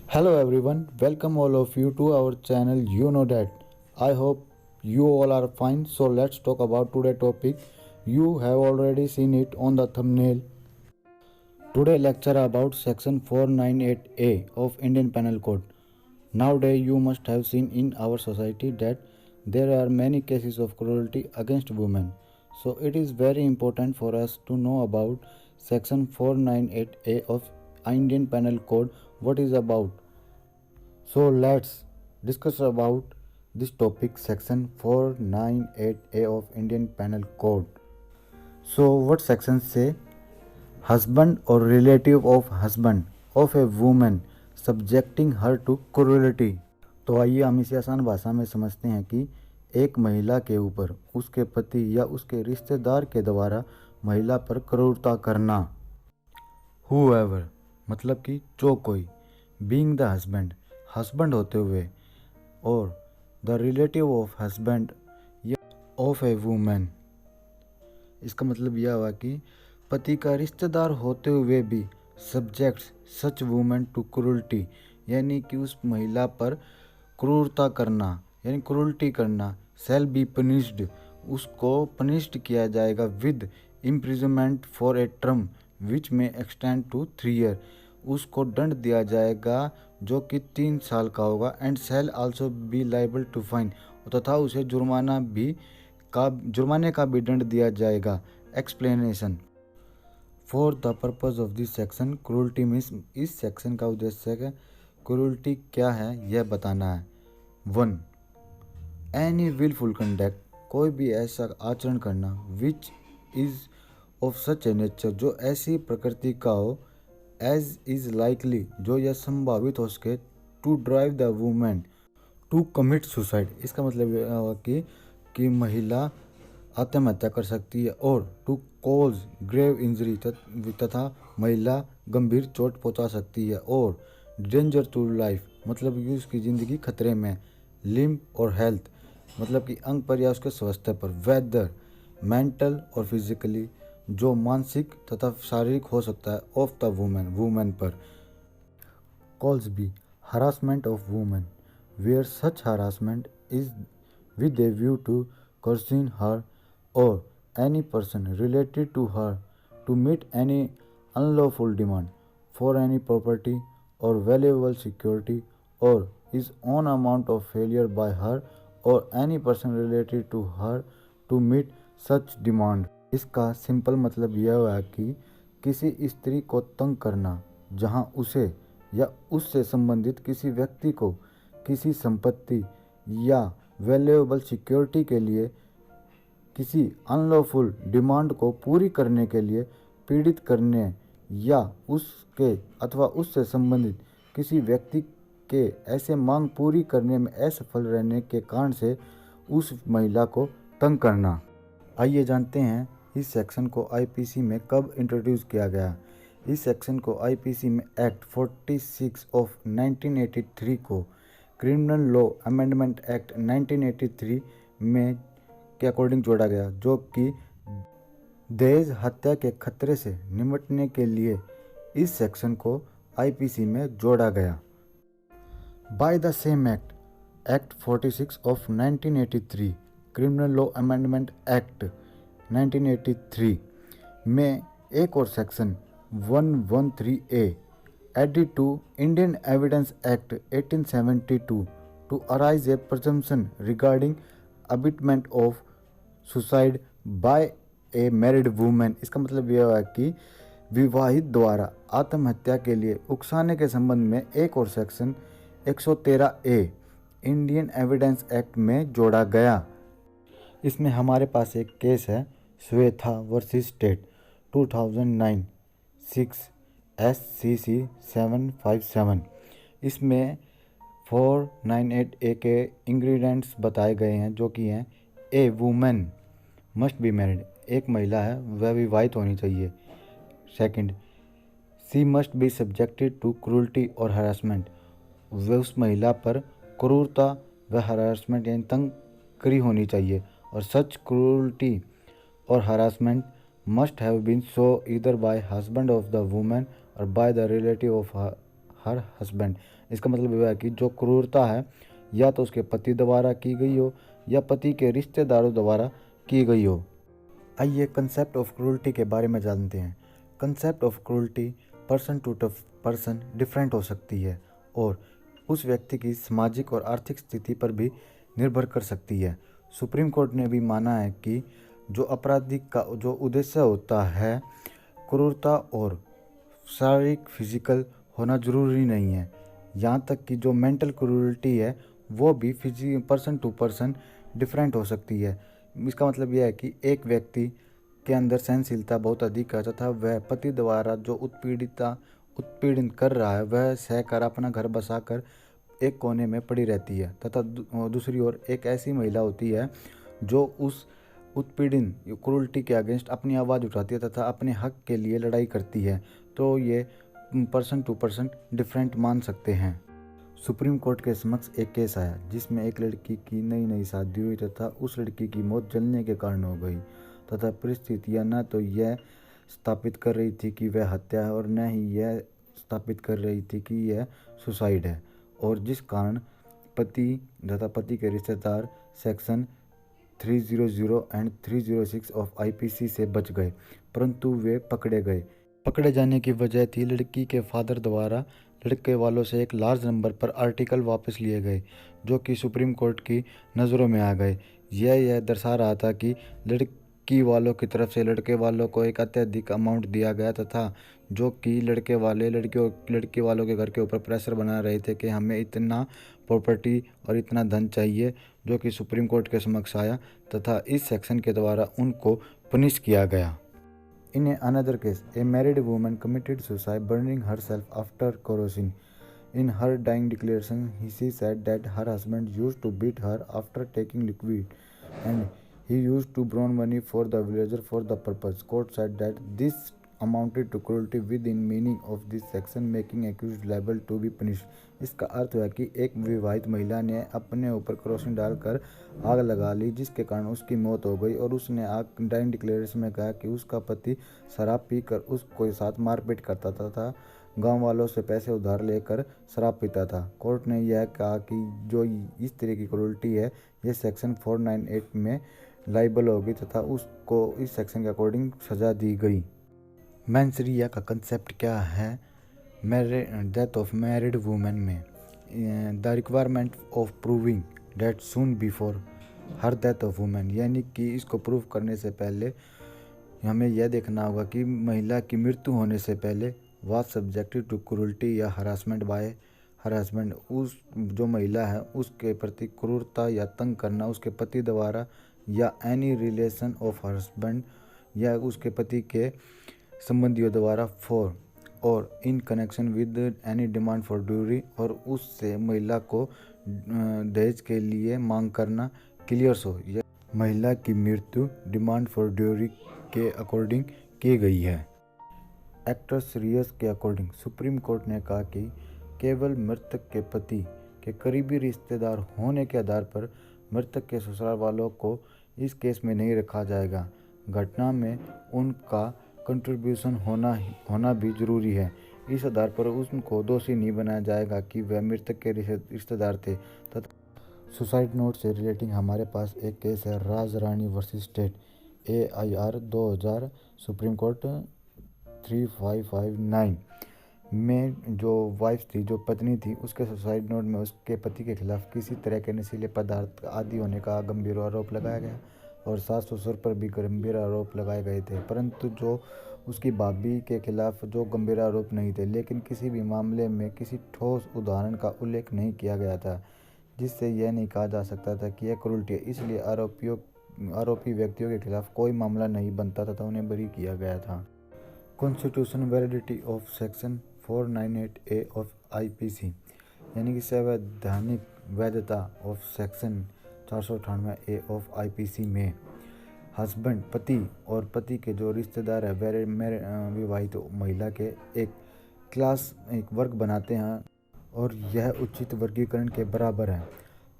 Hello everyone, welcome all of you to our channel. You know that. I hope you all are fine. So let's talk about today's topic. You have already seen it on the thumbnail. Today lecture about section 498A of Indian Penal Code. Nowadays you must have seen in our society that there are many cases of cruelty against women. So it is very important for us to know about section 498A of Indian Penal Code, what is about. So let's discuss about this topic, section 498A of Indian Penal Code. So what section say? Husband or relative of husband of a woman subjecting her to cruelty. तो आइए हम इसे आसान भाषा में समझते हैं कि एक महिला के ऊपर उसके पति या उसके रिश्तेदार के द्वारा महिला पर क्रूरता करना। Whoever मतलब कि जो कोई, being द हस्बैंड होते हुए, और द रिलेटिव ऑफ हस्बैंड या ऑफ ए वूमेन। इसका मतलब यह हुआ कि पति का रिश्तेदार होते हुए भी subjects such women to cruelty, यानी कि उस महिला पर क्रूरता करना यानी क्रूरटी करना, शैल बी पनिश्ड, उसको पनिश्ड किया जाएगा with imprisonment for a term which में एक्सटेंड टू 3 ईयर, उसको दंड दिया जाएगा जो कि 3 साल का होगा। And shall also be liable to fine, तथा उसे जुर्माने का भी दंड दिया जाएगा। Explanation for the purpose of this section cruelty means, इस सेक्शन का उद्देश्य है क्रूरटी क्या है यह बताना है। 1. एनी विलफुल कंडक्ट, कोई भी ऐसा आचरण करना which is of such A nature, जो ऐसी प्रकृति का हो, एज इज लाइकली, जो यह संभावित हो सके, to drive the women to commit suicide. इसका मतलब यह हुआ कि महिला आत्महत्या कर सकती है, और टू कॉज ग्रेव इंजरी, तथा महिला गंभीर चोट पहुंचा सकती है, और डेंजर टू लाइफ मतलब कि उसकी ज़िंदगी खतरे में, लिम्ब और हेल्थ मतलब कि अंग पर या उसके स्वास्थ्य पर, वेदर मेंटल और फिजिकली, जो मानसिक तथा शारीरिक हो सकता है, ऑफ द वुमेन पर। Calls B harassment of women where such harassment is with a view to coercing her or any person related to her to meet any unlawful demand for any property or valuable security or his own amount of failure by her or any person related to her to meet such demand। इसका simple मतलब यह हुआ कि किसी स्त्री को तंग करना जहां उसे या उससे संबंधित किसी व्यक्ति को किसी संपत्ति या वैल्यूएबल सिक्योरिटी के लिए किसी अनलॉफुल डिमांड को पूरी करने के लिए पीड़ित करने, या उसके अथवा उससे संबंधित किसी व्यक्ति के ऐसे मांग पूरी करने में असफल रहने के कारण से उस महिला को तंग करना। आइए जानते हैं इस सेक्शन को आईपीसी में कब इंट्रोड्यूस किया गया। इस सेक्शन को आईपीसी में एक्ट 46 ऑफ 1983 को क्रिमिनल लॉ अमेंडमेंट एक्ट 1983 में के अकॉर्डिंग जोड़ा गया, जो कि दहेज हत्या के खतरे से निपटने के लिए इस सेक्शन को आईपीसी में जोड़ा गया। By the same act 46 of 1983 criminal law amendment act 1983 में एक और section 113A added to Indian Evidence Act 1872 to arise a presumption regarding abetment of suicide by a married woman। इसका मतलब यह है कि विवाहित द्वारा आत्महत्या के लिए उकसाने के संबंध में एक और section 113A Indian evidence act में जोड़ा गया। इसमें हमारे पास एक केस है, श्वेता वर्सेस स्टेट 2009 6 SCC 757। इसमें 498A के इंग्रेडिएंट्स बताए गए हैं, जो कि हैं a woman must be married, एक महिला है वह विवाहित होनी चाहिए। Second, she must be subjected to cruelty और हरासमेंट, वह उस महिला पर क्रूरता व हरासमेंट यानी तंगकरी होनी चाहिए। और सच क्रूरटी और harassment must have been so either by husband of the woman और by the relative of her husband. इसका मतलब यह है कि जो क्रूरता है या तो उसके पति द्वारा की गई हो या पति के रिश्तेदारों द्वारा की गई हो। आइए कंसेप्ट ऑफ क्रूरटी के बारे में जानते हैं। Concept of cruelty person to person different हो सकती है और उस व्यक्ति की सामाजिक और आर्थिक स्थिति पर भी निर्भर कर सकती है। सुप्रीम कोर्ट ने भी माना है कि जो अपराधी का जो उद्देश्य होता है क्रूरता और शारीरिक फिजिकल होना जरूरी नहीं है। यहाँ तक कि जो मेंटल क्रूरटी है वो भी पर्सन टू पर्सन डिफरेंट हो सकती है। इसका मतलब यह है कि एक व्यक्ति के अंदर सहनशीलता बहुत अधिक है तथा वह पति द्वारा जो उत्पीड़न कर रहा है वह सहकर अपना घर बसाकर एक कोने में पड़ी रहती है, तथा दूसरी ओर एक ऐसी महिला होती है जो उस उत्पीड़न क्रूरटी के अगेंस्ट अपनी आवाज़ उठाती है तथा अपने हक के लिए लड़ाई करती है। तो ये पर्सन टू पर्सन डिफरेंट मान सकते हैं। सुप्रीम कोर्ट के समक्ष एक केस आया जिसमें एक लड़की की नई शादी हुई तथा उस लड़की की मौत जलने के कारण हो गई तथा परिस्थितियां न तो यह स्थापित कर रही थी कि वह हत्या है और न ही यह स्थापित कर रही थी कि यह सुसाइड है, और जिस कारण पति तथा पति के रिश्तेदार सेक्शन 300 एंड 306 ऑफ आईपीसी से बच गए, परंतु वे पकड़े गए। पकड़े जाने की वजह थी लड़की के फादर द्वारा लड़के वालों से एक लार्ज नंबर पर आर्टिकल वापस लिए गए जो कि सुप्रीम कोर्ट की नज़रों में आ गए। यह दर्शा रहा था कि लड़की वालों की तरफ से लड़के वालों को एक अत्यधिक अमाउंट दिया गया तथा जो कि लड़के वाले लड़की वालों के घर के ऊपर प्रेशर बना रहे थे कि हमें इतना प्रॉपर्टी और इतना धन चाहिए, जो कि सुप्रीम कोर्ट के समक्ष आया तथा इस सेक्शन के द्वारा उनको पनिश किया गया। In another case, a married woman committed suicide, burning herself after kerosene. In her dying declaration, she said that her husband used to beat her after taking liquid, and he used to borrow money for the villager for the purpose. Court said that this amounted to cruelty within meaning of this section, making accused liable to be punished. इसका अर्थ है कि एक विवाहित महिला ने अपने ऊपर kerosene डालकर आग लगा ली जिसके कारण उसकी मौत हो गई, और उसने आग डाइंग डिक्लेरेशन में कहा कि उसका पति शराब पीकर उसके साथ मारपीट करता था, गांव वालों से पैसे उधार लेकर शराब पीता था। कोर्ट ने यह कहा कि जो इस तरह की क्रूरटी है यह सेक्शन 498 में लाइबल होगी तथा उसको इस सेक्शन के अकॉर्डिंग सजा दी गई। मैंसरिया का कंसेप्ट क्या है डेथ ऑफ मैरिड वुमेन में? The requirement of proving that soon before her death of women, यानी कि इसको प्रूव करने से पहले हमें यह देखना होगा कि महिला की मृत्यु होने से पहले वाज सब्जेक्टेड टू क्रूरटी या हरासमेंट बाय हर हस्बैंड। उस जो महिला है उसके प्रति क्रूरता या तंग करना उसके पति द्वारा या एनी रिलेशन ऑफ हस्बैंड या उसके पति के संबंधियों द्वारा फॉर और in connection with any demand for ड्यूरी, और उससे महिला को दहेज के लिए मांग करना क्लियर हो। यह महिला की मृत्यु डिमांड फॉर ड्यूरी के अकॉर्डिंग की गई है। एक्टर सीरियस के अकॉर्डिंग सुप्रीम कोर्ट ने कहा कि केवल मृतक के पति के करीबी रिश्तेदार होने के आधार पर मृतक के ससुराल वालों को इस केस में नहीं रखा जाएगा। घटना में उनका कंट्रीब्यूशन होना भी जरूरी है। इस आधार पर उनको दोषी नहीं बनाया जाएगा कि वह मृतक के रिश्तेदार थे। तथा सुसाइड नोट से रिलेटिंग हमारे पास एक केस है Raj Rani versus state AIR 2000 supreme court 3559 में जो वाइफ थी, जो पत्नी थी, उसके सुसाइड नोट में उसके पति के खिलाफ किसी तरह के नशीले पदार्थ आदि होने का गंभीर आरोप लगाया गया और सास ससुर पर भी गंभीर आरोप लगाए गए थे, परंतु जो उसकी भाभी के खिलाफ जो गंभीर आरोप नहीं थे, लेकिन किसी भी मामले में किसी ठोस उदाहरण का उल्लेख नहीं किया गया था जिससे यह नहीं कहा जा सकता था कि यह क्रूरटी है। इसलिए आरोपी व्यक्तियों के खिलाफ कोई मामला नहीं बनता तथा उन्हें बरी किया गया था। Constitution validity of section 498A of IPC, यानी कि संवैधानिक वैधता of section 498A of IPC में हस्बैंड पति और पति के जो रिश्तेदार है विवाहित महिला के एक वर्ग बनाते हैं और यह उचित वर्गीकरण के बराबर है।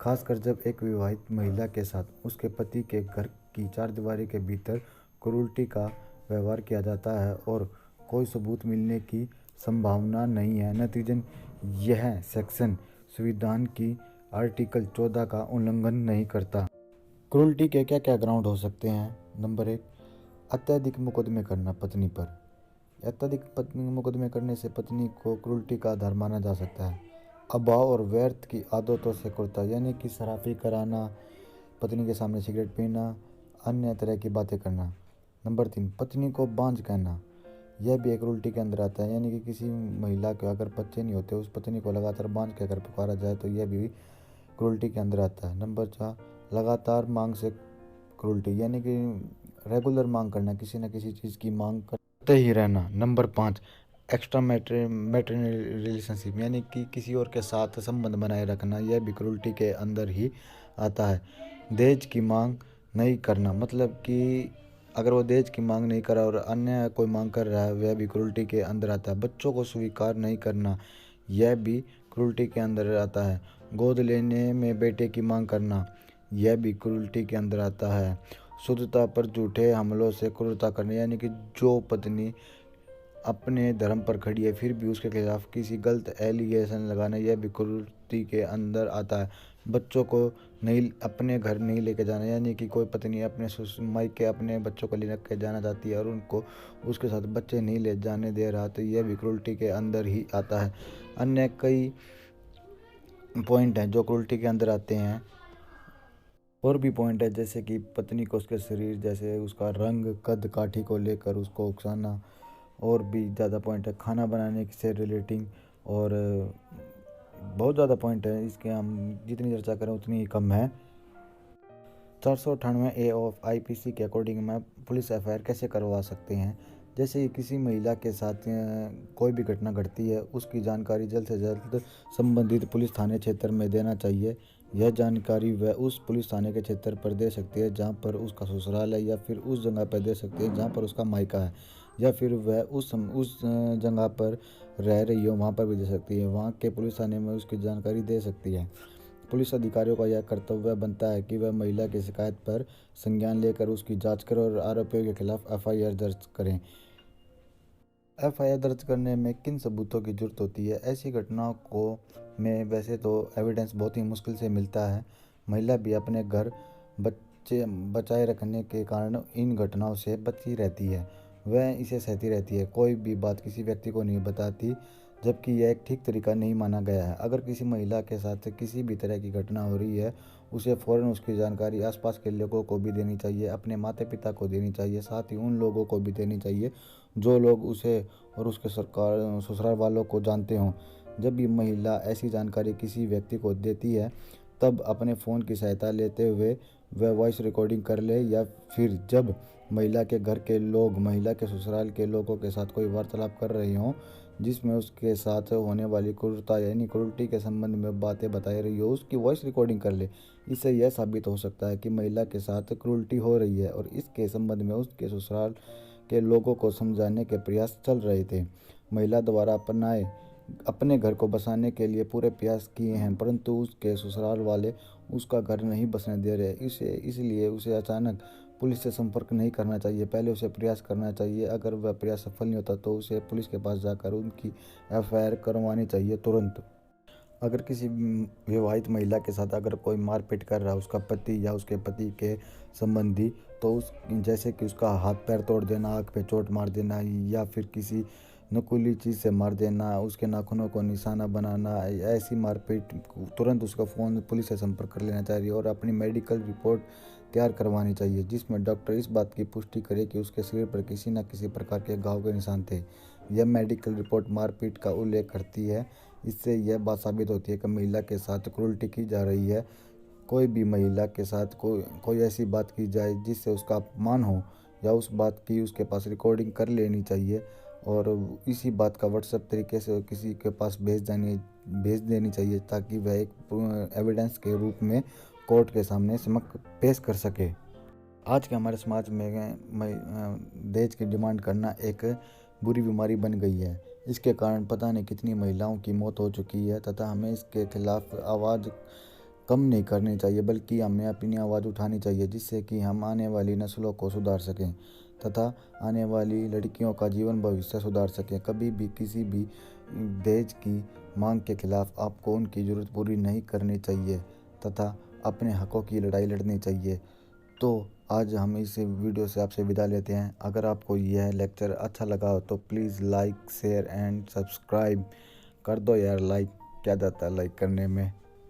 खासकर जब एक विवाहित महिला के साथ उसके पति के घर की चारदीवारी के भीतर क्रूरटी का व्यवहार किया जाता है और कोई सबूत मिलने की संभावना नहीं है। नतीजन यह सेक्शन संविधान की आर्टिकल 14 का उल्लंघन नहीं करता। क्रूल्टी के क्या क्या ग्राउंड हो सकते हैं? नंबर 1, अत्यधिक मुकदमे करना पत्नी पर। अत्यधिक मुकदमे करने से पत्नी को क्रूल्टी का आधार माना जा सकता है। अभाव और व्यर्थ की आदतों से क्रूरता, यानी कि शराबी कराना, पत्नी के सामने सिगरेट पीना, अन्य तरह की बातें करना। नंबर 3, पत्नी को बांझ कहना। यह भी एक क्रूल्टी के अंदर आता है, यानी कि किसी महिला के अगर बच्चे नहीं होते, उस पत्नी को लगातार बांझ कहकर पुकारा जाए तो यह भी क्रूल्टी के अंदर आता है। नंबर 4, लगातार मांग से क्रूल्टी, यानी कि रेगुलर मांग करना, किसी न किसी चीज़ की मांग करते ही रहना। नंबर 5, एक्स्ट्रा मैट्रिमोनियल रिलेशनशिप, यानी कि किसी और के साथ संबंध बनाए रखना, यह भी क्रूल्टी के अंदर ही आता है। दहेज की मांग नहीं करना, मतलब कि अगर वो दहेज की मांग नहीं कर रहा और अन्य कोई मांग कर रहा है, वह भी क्रूल्टी के अंदर आता है। बच्चों को स्वीकार नहीं करना, यह भी क्रूल्टी के अंदर आता है। गोद लेने में बेटे की मांग करना, यह भी क्रूल्टी के अंदर आता है। शुद्धता पर झूठे हमलों से क्रूरता करना, यानी कि जो पत्नी अपने धर्म पर खड़ी है फिर भी उसके खिलाफ किसी गलत एलिगेशन लगाना, यह भी क्रूरती के अंदर आता है। बच्चों को नहीं अपने घर नहीं लेके जाना, यानी कि कोई पत्नी अपने मायके अपने बच्चों को लेकर जाना चाहती है और उनको उसके साथ बच्चे नहीं ले जाने दे रहा, तो यह भी क्रूरती के अंदर ही आता है। अन्य कई पॉइंट हैं जो क्रूरती के अंदर आते हैं। और भी पॉइंट है, जैसे कि पत्नी को उसके शरीर, जैसे उसका रंग, कद काठी को लेकर उसको उकसाना। और भी ज़्यादा पॉइंट है खाना बनाने से रिलेटिंग, और बहुत ज़्यादा पॉइंट है, इसके हम जितनी चर्चा करें उतनी ही कम है। 498A ऑफ IPC के अकॉर्डिंग में पुलिस एफआईआर कैसे करवा सकते हैं? जैसे कि किसी महिला के साथ कोई भी घटना घटती है, उसकी जानकारी जल्द से जल्द संबंधित पुलिस थाने क्षेत्र में देना चाहिए। यह जानकारी वह उस पुलिस थाने के क्षेत्र पर दे सकती है जहां पर उसका ससुराल है, या फिर उस जगह पर दे सकती है जहां पर उसका मायका है, या फिर वह उस जगह पर रह रही हो वहाँ पर भी दे सकती है। वहाँ के पुलिस थाने में उसकी जानकारी दे सकती है। पुलिस अधिकारियों का यह कर्तव्य बनता है कि वह महिला की शिकायत पर संज्ञान लेकर उसकी जांच करें और आरोपियों के खिलाफ एफआईआर दर्ज करें। एफआईआर दर्ज करने में किन सबूतों की जरूरत होती है? ऐसी घटनाओं को में वैसे तो एविडेंस बहुत ही मुश्किल से मिलता है। महिला भी अपने घर बच्चे बचाए रखने के कारण इन घटनाओं से बची रहती है, वह इसे सहती रहती है, कोई भी बात किसी व्यक्ति को नहीं बताती, जबकि यह एक ठीक तरीका नहीं माना गया है। अगर किसी महिला के साथ किसी भी तरह की घटना हो रही है, उसे फ़ौरन उसकी जानकारी आसपास के लोगों को भी देनी चाहिए, अपने माता पिता को देनी चाहिए, साथ ही उन लोगों को भी देनी चाहिए जो लोग उसे और उसके ससुराल वालों को जानते हों। जब भी महिला ऐसी जानकारी किसी व्यक्ति को देती है, तब अपने फ़ोन की सहायता लेते हुए वह वॉइस रिकॉर्डिंग कर ले, या फिर जब महिला के घर के लोग महिला के ससुराल के लोगों के साथ कोई वार्तालाप कर रहे हों जिसमें उसके साथ होने वाली क्रूरता यानी क्रूरती के संबंध में बातें बताई रही हो, उसकी वॉइस रिकॉर्डिंग कर ले। इससे यह साबित हो सकता है कि महिला के साथ क्रूरती हो रही है और इसके संबंध में उसके ससुराल के लोगों को समझाने के प्रयास चल रहे थे। महिला द्वारा अपने घर को बसाने के लिए पूरे प्रयास किए हैं, परंतु उसके ससुराल वाले उसका घर नहीं बसने दे रहे। इसलिए उसे अचानक पुलिस से संपर्क नहीं करना चाहिए, पहले उसे प्रयास करना चाहिए। अगर वह प्रयास सफल नहीं होता तो उसे पुलिस के पास जाकर उनकी एफआईआर करवानी चाहिए तुरंत। अगर किसी विवाहित महिला के साथ अगर कोई मारपीट कर रहा है, उसका पति या उसके पति के संबंधी, तो उस जैसे कि उसका हाथ पैर तोड़ देना, आँख पे चोट मार देना, या फिर किसी नुकीली चीज़ से मार देना, उसके नाखूनों को निशाना बनाना, ऐसी मारपीट, तुरंत उसका फ़ोन पुलिस से संपर्क कर लेना चाहिए और अपनी मेडिकल रिपोर्ट तैयार करवानी चाहिए, जिसमें डॉक्टर इस बात की पुष्टि करे कि उसके शरीर पर किसी न किसी प्रकार के घाव के निशान थे। यह मेडिकल रिपोर्ट मारपीट का उल्लेख करती है। इससे यह बात साबित होती है कि महिला के साथ क्रूरती की जा रही है। कोई भी महिला के साथ कोई ऐसी बात की जाए जिससे उसका अपमान हो, या उस बात की उसके पास रिकॉर्डिंग कर लेनी चाहिए और इसी बात का व्हाट्सएप तरीके से किसी के पास भेज देनी चाहिए, ताकि वह एक एविडेंस के रूप में कोर्ट के सामने समक्ष पेश कर सके। आज के हमारे समाज में दहेज की डिमांड करना एक बुरी बीमारी बन गई है। इसके कारण पता नहीं कितनी महिलाओं की मौत हो चुकी है, तथा हमें इसके खिलाफ आवाज़ कम नहीं करनी चाहिए, बल्कि हमें अपनी आवाज़ उठानी चाहिए, जिससे कि हम आने वाली नस्लों को सुधार सकें तथा आने वाली लड़कियों का जीवन भविष्य सुधार सकें। कभी भी किसी भी दहेज की मांग के खिलाफ आपको उनकी ज़रूरत पूरी नहीं करनी चाहिए तथा अपने हकों की लड़ाई लड़नी चाहिए। तो आज हम इस वीडियो से आपसे विदा लेते हैं। अगर आपको यह लेक्चर अच्छा लगा हो तो please like share and subscribe कर दो यार। लाइक क्या जाता है लाइक करने में।